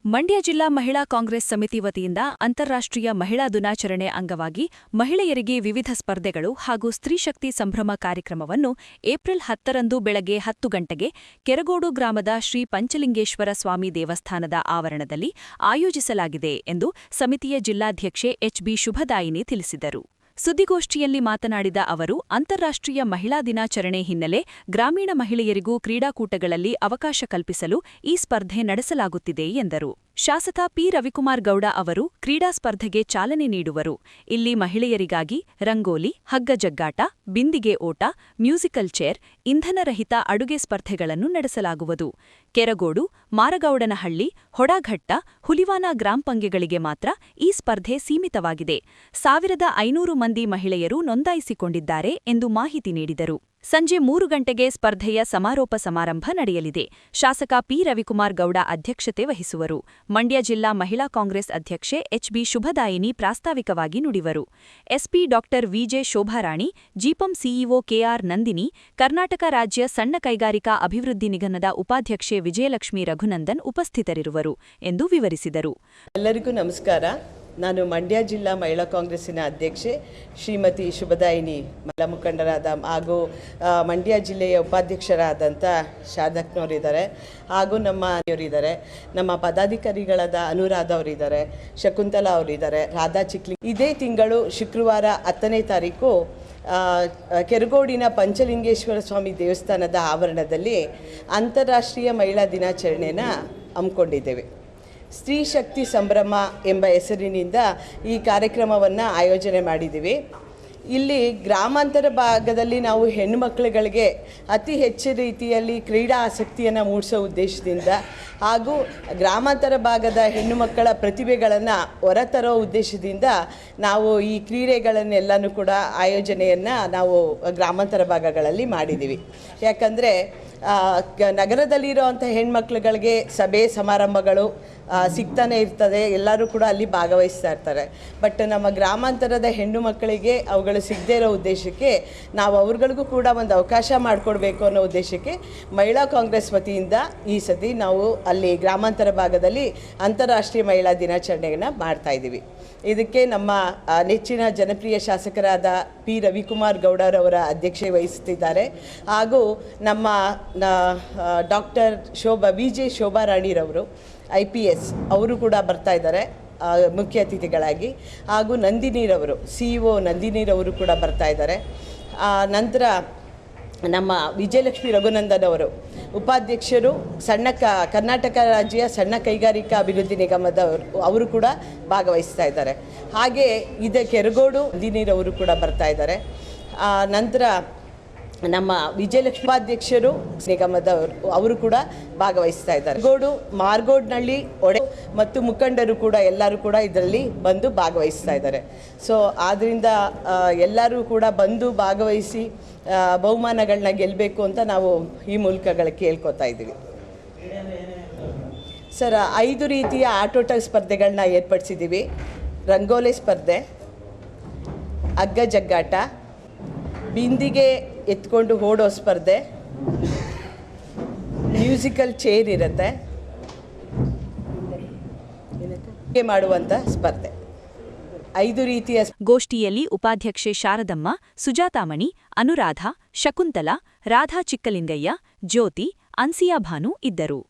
ಮಂಡ್ಯ ಜಿಲ್ಲಾ ಮಹಿಳಾ ಕಾಂಗ್ರೆಸ್ ಸಮಿತಿ ವತಿಯಿಂದ ಅಂತಾರಾಷ್ಟ್ರೀಯ ಮಹಿಳಾ ದಿನಾಚರಣೆ ಅಂಗವಾಗಿ ಮಹಿಳೆಯರಿಗೆ ವಿವಿಧ ಸ್ಪರ್ಧೆಗಳು ಹಾಗೂ ಸ್ತ್ರೀಶಕ್ತಿ ಸಂಭ್ರಮ ಕಾರ್ಯಕ್ರಮವನ್ನು ಏಪ್ರಿಲ್ 10ರಂದು ಬೆಳಗ್ಗೆ 10 ಗಂಟೆಗೆ ಕೆರಗೋಡು ಗ್ರಾಮದ ಶ್ರೀ ಪಂಚಲಿಂಗೇಶ್ವರ ಸ್ವಾಮಿ ದೇವಸ್ಥಾನದ ಆವರಣದಲ್ಲಿ ಆಯೋಜಿಸಲಾಗಿದೆ ಎಂದು ಸಮಿತಿಯ ಜಿಲ್ಲಾಧ್ಯಕ್ಷೆ ಎಚ್ಬಿ ಶುಭದಾಯಿನಿ ತಿಳಿಸಿದರು. ಸುದ್ದಿಗೋಷ್ಠಿಯಲ್ಲಿ ಮಾತನಾಡಿದ ಅವರು, ಅಂತಾರಾಷ್ಟ್ರೀಯ ಮಹಿಳಾ ದಿನಾಚರಣೆ ಹಿನ್ನೆಲೆ ಗ್ರಾಮೀಣ ಮಹಿಳೆಯರಿಗೂ ಕ್ರೀಡಾಕೂಟಗಳಲ್ಲಿ ಅವಕಾಶ ಕಲ್ಪಿಸಲು ಈ ಸ್ಪರ್ಧೆ ನಡೆಸಲಾಗುತ್ತಿದೆ ಎಂದರು. ಶಾಸಕ ಪಿ. ರವಿಕುಮಾರ್ ಗೌಡ ಅವರು ಕ್ರೀಡಾ ಸ್ಪರ್ಧೆಗೆ ಚಾಲನೆ ನೀಡುವರು. ಇಲ್ಲಿ ಮಹಿಳೆಯರಿಗಾಗಿ ರಂಗೋಲಿ, ಹಗ್ಗ ಜಗ್ಗಾಟ, ಬಿಂದಿಗೆ ಓಟ, ಮ್ಯೂಸಿಕಲ್ ಚೇರ್, ಇಂಧನರಹಿತ ಅಡುಗೆ ಸ್ಪರ್ಧೆಗಳನ್ನು ನಡೆಸಲಾಗುವುದು. ಕೆರಗೋಡು, ಮಾರಗೌಡನಹಳ್ಳಿ, ಹೊಡಘಟ್ಟ, ಹುಲಿವಾನ ಗ್ರಾಮ ಪಂದ್ಯಗಳಿಗೆ ಮಾತ್ರ ಈ ಸ್ಪರ್ಧೆ ಸೀಮಿತವಾಗಿದೆ. 1500 ಮಂದಿ ಮಹಿಳೆಯರು ನೋಂದಾಯಿಸಿಕೊಂಡಿದ್ದಾರೆ ಎಂದು ಮಾಹಿತಿ ನೀಡಿದರು. ಸಂಜೆ 3 ಗಂಟೆಗೆ ಸ್ಪರ್ಧೆಯ ಸಮಾರೋಪ ಸಮಾರಂಭ ನಡೆಯಲಿದೆ. ಶಾಸಕ ಪಿ. ರವಿಕುಮಾರ್ ಗೌಡ ಅಧ್ಯಕ್ಷತೆ ವಹಿಸುವರು. ಮಂಡ್ಯ ಜಿಲ್ಲಾ ಮಹಿಳಾ ಕಾಂಗ್ರೆಸ್ ಅಧ್ಯಕ್ಷೆ ಎಚ್ಬಿ ಶುಭದಾಯಿನಿ ಪ್ರಾಸ್ತಾವಿಕವಾಗಿ ನುಡಿವರು. ಎಸ್ಪಿ ಡಾ. ವಿಜೆ ಶೋಭಾರಾಣಿ, ಜಿಪಂ ಸಿಇಒ ಕೆಆರ್ ನಂದಿನಿ, ಕರ್ನಾಟಕ ರಾಜ್ಯ ಸಣ್ಣ ಕೈಗಾರಿಕಾ ಅಭಿವೃದ್ಧಿ ನಿಗಮದ ಉಪಾಧ್ಯಕ್ಷೆ ವಿಜಯಲಕ್ಷ್ಮಿ ರಘುನಂದನ್ ಉಪಸ್ಥಿತರಿರುವರು ಎಂದು ವಿವರಿಸಿದರು. ಎಲ್ಲರಿಗೂ ನಮಸ್ಕಾರ. ನಾನು ಮಂಡ್ಯ ಜಿಲ್ಲಾ ಮಹಿಳಾ ಕಾಂಗ್ರೆಸ್ಸಿನ ಅಧ್ಯಕ್ಷೆ ಶ್ರೀಮತಿ ಶುಭದಾಯಿನಿ, ಮಹಿಳಾ ಮುಖಂಡರಾದ ಹಾಗೂ ಮಂಡ್ಯ ಜಿಲ್ಲೆಯ ಉಪಾಧ್ಯಕ್ಷರಾದಂಥ ಶಾದಕ್ನವರಿದ್ದಾರೆ, ಹಾಗೂ ನಮ್ಮವರಿದ್ದಾರೆ, ನಮ್ಮ ಪದಾಧಿಕಾರಿಗಳಾದ ಅನುರಾಧ ಅವರಿದ್ದಾರೆ, ಶಕುಂತಲಾ ಅವರಿದ್ದಾರೆ, ರಾಧಾ ಚಿಕ್ಲಿ. ಇದೇ ತಿಂಗಳು ಶುಕ್ರವಾರ 10ನೇ ತಾರೀಕು ಕೆರಗೋಡಿನ ಪಂಚಲಿಂಗೇಶ್ವರ ಸ್ವಾಮಿ ದೇವಸ್ಥಾನದ ಆವರಣದಲ್ಲಿ ಅಂತಾರಾಷ್ಟ್ರೀಯ ಮಹಿಳಾ ದಿನಾಚರಣೆನ ಹಮ್ಮಿಕೊಂಡಿದ್ದೇವೆ. ಸ್ತ್ರೀ ಶಕ್ತಿ ಸಂಭ್ರಮ ಎಂಬ ಹೆಸರಿನಿಂದ ಈ ಕಾರ್ಯಕ್ರಮವನ್ನು ಆಯೋಜನೆ ಮಾಡಿದ್ದೀವಿ. ಇಲ್ಲಿ ಗ್ರಾಮಾಂತರ ಭಾಗದಲ್ಲಿ ನಾವು ಹೆಣ್ಣುಮಕ್ಕಳುಗಳಿಗೆ ಅತಿ ಹೆಚ್ಚು ರೀತಿಯಲ್ಲಿ ಕ್ರೀಡಾ ಆಸಕ್ತಿಯನ್ನು ಮೂಡಿಸೋ ಉದ್ದೇಶದಿಂದ ಹಾಗೂ ಗ್ರಾಮಾಂತರ ಭಾಗದ ಹೆಣ್ಣು ಮಕ್ಕಳ ಪ್ರತಿಭೆಗಳನ್ನು ಹೊರತರೋ ಉದ್ದೇಶದಿಂದ ನಾವು ಈ ಕ್ರೀಡೆಗಳನ್ನೆಲ್ಲನೂ ಕೂಡ ಆಯೋಜನೆಯನ್ನು ನಾವು ಗ್ರಾಮಾಂತರ ಭಾಗಗಳಲ್ಲಿ ಮಾಡಿದ್ದೀವಿ. ಯಾಕಂದರೆ ನಗರದಲ್ಲಿರೋವಂಥ ಹೆಣ್ಮಕ್ಳುಗಳಿಗೆ ಸಭೆ ಸಮಾರಂಭಗಳು ಸಿಗ್ತಾನೆ ಇರ್ತದೆ, ಎಲ್ಲರೂ ಕೂಡ ಅಲ್ಲಿ ಭಾಗವಹಿಸ್ತಾ ಇರ್ತಾರೆ. ಬಟ್ ನಮ್ಮ ಗ್ರಾಮಾಂತರದ ಹೆಣ್ಣು ಮಕ್ಕಳಿಗೆ ಅವುಗಳು ಸಿಗದೇ ಇರೋ ಉದ್ದೇಶಕ್ಕೆ ನಾವು ಅವ್ರಿಗಳಿಗೂ ಕೂಡ ಒಂದು ಅವಕಾಶ ಮಾಡಿಕೊಡ್ಬೇಕು ಅನ್ನೋ ಉದ್ದೇಶಕ್ಕೆ ಮಹಿಳಾ ಕಾಂಗ್ರೆಸ್ ವತಿಯಿಂದ ಈ ಸತಿ ನಾವು ಅಲ್ಲಿ ಗ್ರಾಮಾಂತರ ಭಾಗದಲ್ಲಿ ಅಂತಾರಾಷ್ಟ್ರೀಯ ಮಹಿಳಾ ದಿನಾಚರಣೆಯನ್ನು ಮಾಡ್ತಾಯಿದ್ದೀವಿ. ಇದಕ್ಕೆ ನಮ್ಮ ನೆಚ್ಚಿನ ಜನಪ್ರಿಯ ಶಾಸಕರಾದ ಪಿ. ರವಿಕುಮಾರ್ ಗೌಡರವರ ಅಧ್ಯಕ್ಷತೆ ವಹಿಸುತ್ತಿದ್ದಾರೆ, ಹಾಗೂ ನಮ್ಮ ಡಾಕ್ಟರ್ ವಿಜೆ ಶೋಭಾರಾಣಿರವರು IPS ಅವರು ಕೂಡ ಬರ್ತಾ ಇದ್ದಾರೆ ಮುಖ್ಯ ಅತಿಥಿಗಳಾಗಿ, ಹಾಗೂ ನಂದಿನಿರವರು CEO ನಂದಿನಿರವರು ಕೂಡ ಬರ್ತಾ ಇದ್ದಾರೆ. ನಂತರ ನಮ್ಮ ವಿಜಯಲಕ್ಷ್ಮಿ ರಘುನಂದನ್ ಅವರು ಉಪಾಧ್ಯಕ್ಷರು ಕರ್ನಾಟಕ ರಾಜ್ಯ ಸಣ್ಣ ಕೈಗಾರಿಕಾ ಅಭಿವೃದ್ಧಿ ನಿಗಮದವರು, ಅವರು ಕೂಡ ಭಾಗವಹಿಸ್ತಾ ಇದ್ದಾರೆ. ಹಾಗೆ ಕೆರಗೋಡು ನಂದಿನಿರವರು ಕೂಡ ಬರ್ತಾ ಇದ್ದಾರೆ. ನಂತರ ನಮ್ಮ ವಿಜಯಲಕ್ಷ್ಮಿ ಉಪಾಧ್ಯಕ್ಷರು ನಿಗಮದವರು, ಅವರು ಕೂಡ ಭಾಗವಹಿಸ್ತಾ ಇದ್ದಾರೆ. ಮಾರ್ಗೋಡ್ನಹಳ್ಳಿ ಒಡೆ ಮತ್ತು ಮುಖಂಡರು ಕೂಡ ಎಲ್ಲರೂ ಕೂಡ ಇದರಲ್ಲಿ ಬಂದು ಭಾಗವಹಿಸ್ತಾ ಇದ್ದಾರೆ. ಸೊ ಆದ್ದರಿಂದ ಎಲ್ಲರೂ ಕೂಡ ಬಂದು ಭಾಗವಹಿಸಿ ಬಹುಮಾನಗಳನ್ನ ಗೆಲ್ಲಬೇಕು ಅಂತ ನಾವು ಈ ಮೂಲಕಗಳು ಕೇಳ್ಕೊತಾ ಇದ್ದೀವಿ. ಸರ್, 5 ರೀತಿಯ ಆಟೋಟ ಸ್ಪರ್ಧೆಗಳನ್ನ ಏರ್ಪಡಿಸಿದ್ದೀವಿ. ರಂಗೋಲಿ ಸ್ಪರ್ಧೆ, ಹಗ್ಗ ಜಗ್ಗಾಟ, ಬಿಂದಿಗೆ ಎತ್ಕೊಂಡು ಓಡೋ ಸ್ಪರ್ಧೆ, ಮ್ಯೂಸಿಕಲ್ ಚೇರ್ ಇರುತ್ತೆ, ಮಾಡುವಂಥ ಸ್ಪರ್ಧೆ. 5 ರೀತಿಯ ಗೋಷ್ಠಿಯಲ್ಲಿ ಉಪಾಧ್ಯಕ್ಷೆ ಶಾರದಮ್ಮ, ಸುಜಾತಾಮಣಿ, ಅನುರಾಧ, ಶಕುಂತಲಾ, ರಾಧಾ ಚಿಕ್ಕಲಿಂಗಯ್ಯ, ಜ್ಯೋತಿ, ಅನ್ಸಿಯಾ ಭಾನು ಇದ್ದರು.